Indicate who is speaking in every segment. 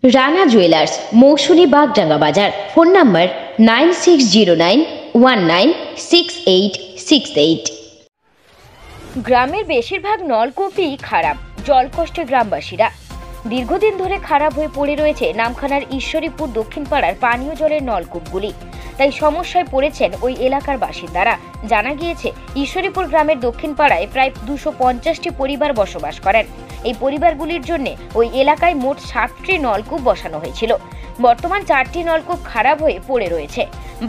Speaker 1: Rana jewellers, Mousuni Bagdanga বাজার। Phone number 9609196868। গ্রামের বেশিরভাগ নলকূপই খারাপ, জলকষ্টে গ্রামবাসীরা। দীর্ঘদিন ধরে খারাপ হয়ে পড়ে রয়েছে নামখানার ঈশ্বরীপুর দক্ষিণ পাড়ার পানীয় জলের নলকূপগুলি। তাই সমস্যায় পড়েছেন ওই এলাকার বাসিন্দারা। জানা গিয়েছে, ঈশ্বরীপুর গ্রামের দক্ষিণ পাড়ায় প্রায় 250টি পরিবার বসবাস করেন। এই পরিবারগুলির জন্য ওই এলাকায় মোট 60টি নলকূপ বসানো হয়েছিল। বর্তমান 4টি নলকূপ খারাপ হয়ে পড়ে রয়েছে।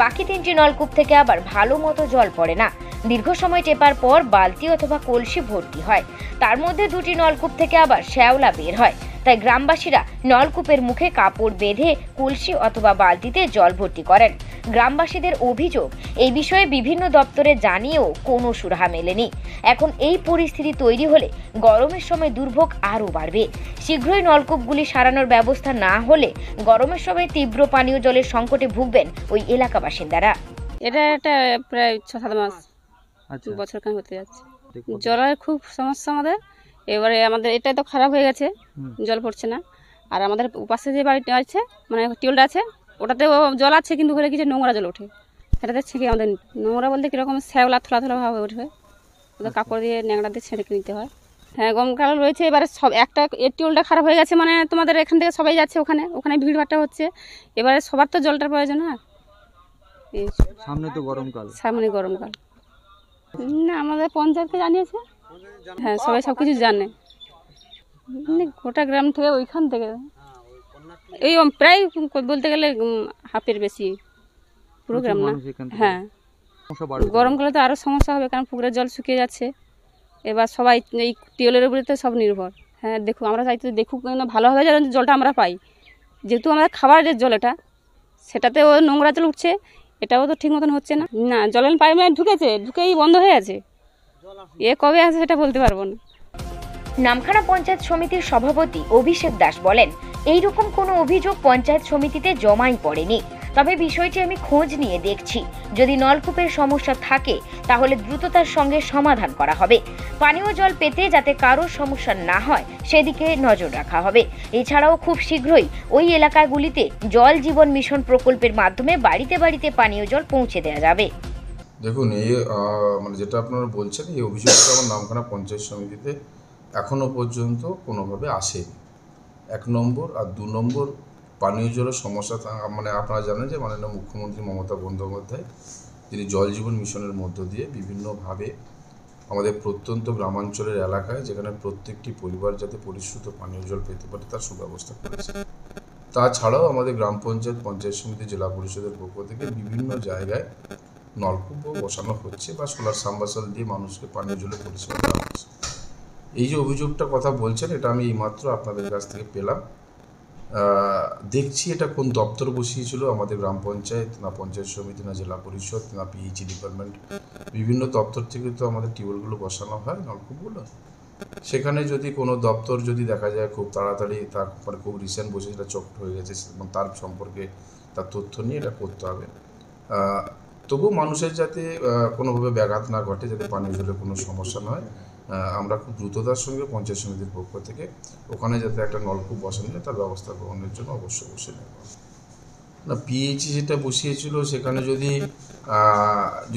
Speaker 1: বাকি 3টি নলকূপ থেকে আবার ভালো মতো জল পড়ে না। দীর্ঘ সময় টেপার পর বালতি অথবা কলসি ভর্তি হয়, তার মধ্যে 2টি নলকূপ থেকে আবার শ্যাওলা বের হয়। তাই গ্রামবাসীরা নলকূপের মুখে কাপড় বেঁধে কলসি অথবা বালতিতে জল ভর্তি করেন। গ্রামবাসীদের অভিযোগ, এই বিষয়ে বিভিন্ন দপ্তরে জানিয়েও কোনো সুরাহা মেলেনি। এখন এই পরিস্থিতি তৈরি হলে গরমের সময় দুর্ভোগ আরও বাড়বে। শীঘ্রই নলকূপগুলি সারানোর ব্যবস্থা না হলে গরমের সময় তীব্র পানীয় জলের সংকটে ভুগবেন ওই এলাকা বাসিন্দারা।
Speaker 2: এটা প্রায় 6-7 মাস বছর কান হতে যাচ্ছে। জলের খুব সমস্যা আমাদের। এবারে আমাদের এটা তো খারাপ হয়ে গেছে, জল পড়ছে না। আর আমাদের পাশে যে বাড়িটা আছে, মানে টিউবটা আছে, ওটাতে জল আছে, কিন্তু ঘরে কিছু নোংরা জল ওঠে। সেটাতে ছেঁকে আমাদের নোংরা বলতে কীরকম শ্যাওলা থোলা থোলা ভাবে ওঠে, ওদের কাপড় দিয়ে ন্যাংরা দিয়ে ছেঁকে নিতে হয়। হ্যাঁ, গরমকাল রয়েছে। এবারে সব একটা টিউবটা খারাপ হয়ে গেছে, মানে তোমাদের এখান থেকে সবাই যাচ্ছে ওখানে ভিড়ভাট্টা হচ্ছে। এবারে সবার তো জলটার প্রয়োজন। হ্যাঁ,
Speaker 3: সামনে তো গরমকাল,
Speaker 2: সামনে গরমকাল। না, আমাদের পঞ্চায়েতকে জানিয়েছে। হ্যাঁ, সবাই সব কিছু জানে। গোটা গ্রাম থেকে, ওইখান থেকে এই প্রায় বলতে গেলে হাফের বেশি, পুরো গ্রাম না। হ্যাঁ, গরমকালে তো আরও সমস্যা হবে, কারণ পুকুরের জল শুকিয়ে যাচ্ছে। এবার সবাই এই টিউবওয়েলের উপরে তো সব নির্ভর। হ্যাঁ, দেখুক, আমরা চাইতে দেখুক ভালোভাবে যেন জলটা আমরা পাই। যেহেতু আমাদের খাবারের জল এটা, সেটাতেও নোংরা জল উঠছে, এটাও তো ঠিক মতন হচ্ছে না। না, জলের পাইপ ঢুকেই বন্ধ হয়ে আছে। কবে আছে সেটা বলতে পারবো না।
Speaker 1: নামখানা পঞ্চায়েত সমিতির সভাপতি অভিষেক দাস বলেন, এইরকম কোনো অভিযোগ পঞ্চায়েত সমিতিতে জমাই পড়েনি। তবে বিষয়টি আমি খোঁজ নিয়ে দেখছি। যদি নলকূপের সমস্যা থাকে তাহলে দ্রুততার সঙ্গে সমাধান করা হবে। পানীয় জল পেতে যাতে কারোর সমস্যা না হয় সেদিকে নজর রাখা হবে। এছাড়াও খুব শীঘ্রই ওই এলাকাগুলিতে জল জীবন মিশন প্রকল্পের মাধ্যমে বাড়িতে বাড়িতে পানীয় জল পৌঁছে দেওয়া যাবে।
Speaker 4: দেখুন, এই মানে যেটা আপনারা বলছেন, এই অভিযোগটা আমার নামখানা পঞ্চায়েত সমিতিতে এখনও পর্যন্ত কোনোভাবে আসেনি। 1 নম্বর। আর 2 নম্বর, পানীয় জলের সমস্যা, মানে আপনারা জানেন যে মাননীয় মুখ্যমন্ত্রী মমতা বন্দ্যোপাধ্যায় তিনি জল জীবন মিশনের মধ্য দিয়ে বিভিন্নভাবে আমাদের প্রত্যন্ত গ্রামাঞ্চলের এলাকায়, যেখানে প্রত্যেকটি পরিবার যাতে পরিশ্রুত পানীয় জল পেতে পারে তার সুব্যবস্থা করেছে। তাছাড়াও আমাদের গ্রাম পঞ্চায়েত, পঞ্চায়েত সমিতি, জেলা পরিষদের পক্ষ থেকে বিভিন্ন জায়গায় নলকূপও বসানো হচ্ছে বা সোলার সাবমার্সাল দিয়ে মানুষকে পানীয় জলের পরিষেবা দেওয়া হচ্ছে। এই যে অভিযোগটা কথা বলছেন, এটা আমি এইমাত্র আপনাদের কাছ থেকে পেলাম। দেখছি এটা কোন দপ্তর বসিয়েছিল, আমাদের গ্রাম পঞ্চায়েত না পঞ্চায়েত সমিতি না জেলা পরিষদ না পিএইচই ডিপার্টমেন্ট, বিভিন্ন দপ্তর থেকে তো আমাদের টিউবওয়েলগুলো বসানো হয়, নলকূপগুলো। সেখানে যদি কোনো দপ্তর যদি দেখা যায় খুব তাড়াতাড়ি, তারপরে খুব রিসেন্ট বসে সেটা চোখট হয়ে গেছে, এবং তার সম্পর্কে তার তথ্য নিয়ে এটা করতে হবে। তবু মানুষের যাতে কোনোভাবে ব্যাঘাত না ঘটে, যাতে পানীয় জলের কোনো সমস্যা না হয়, আমরা খুব দ্রুততার সঙ্গে পঞ্চায়েত সমিতির পক্ষ থেকে ওখানে যাতে একটা নলকূপ বসানো যায় তার ব্যবস্থা গ্রহণের জন্য অবশ্যই নেব। না, পিএইচই যেটা বসিয়েছিল সেখানে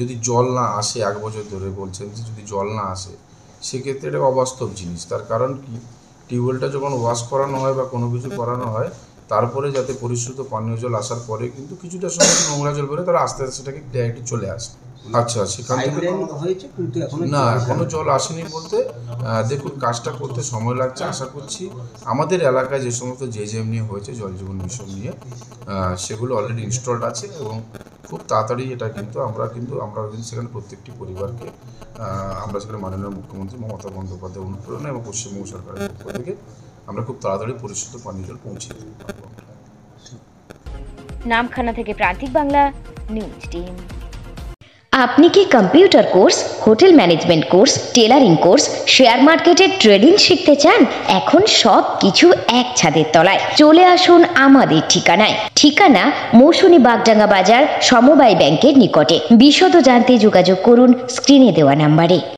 Speaker 4: যদি জল না আসে, 1 বছর ধরে বলছেন যে যদি জল না আসে, সেক্ষেত্রে এটা অবাস্তব জিনিস। তার কারণ কি, টিউবওয়েলটা যখন ওয়াশ করানো হয় বা কোনো কিছু করানো হয়, তারপরে যাতে পরিশ্রুত পানীয় জল আসার পরে কিন্তু কিছুটা সময় নোংরা জল বেরোয়, তারা আস্তে আস্তে সেটাকে ডাইরেক্ট চলে আসে। আচ্ছা, সেখান থেকে না এখনো জল আসেনি বলতে, দেখুন কাজটা করতে সময় লাগছে। আশা করছি আমাদের এলাকায় যে সমস্ত জেজেএম নিয়ে হয়েছে, জল জীবন মিশন নিয়ে, সেগুলো অলরেডি ইনস্টলড আছে এবং খুব তাড়াতাড়ি এটা কিন্তু আমরা সেখানে প্রত্যেকটি পরিবারকে আমরা সেখানে মাননীয় মুখ্যমন্ত্রী মমতা বন্দ্যোপাধ্যায় অনুপ্রেরণা এবং পশ্চিমবঙ্গ সরকারের পক্ষ থেকে আমরা খুব তাড়াতাড়ি পরিশুদ্ধ পানীয় জল পৌঁছে দিতে পারব।
Speaker 1: নামখানা থেকে প্রান্তিক বাংলা নিউজ টিম। আপনি কি computer course, hotel management course, tailoring course, share মার্কেটের ট্রেডিং শিখতে চান? এখন সব কিছু এক ছাদের তলায়। চলে আসুন আমাদের ঠিকানা মৌসুনী বাগডাঙ্গা বাজার, সমবায় ব্যাংকের নিকটে। বিশদ জানতে যোগাযোগ করুন স্ক্রিনে দেওয়া নাম্বারে।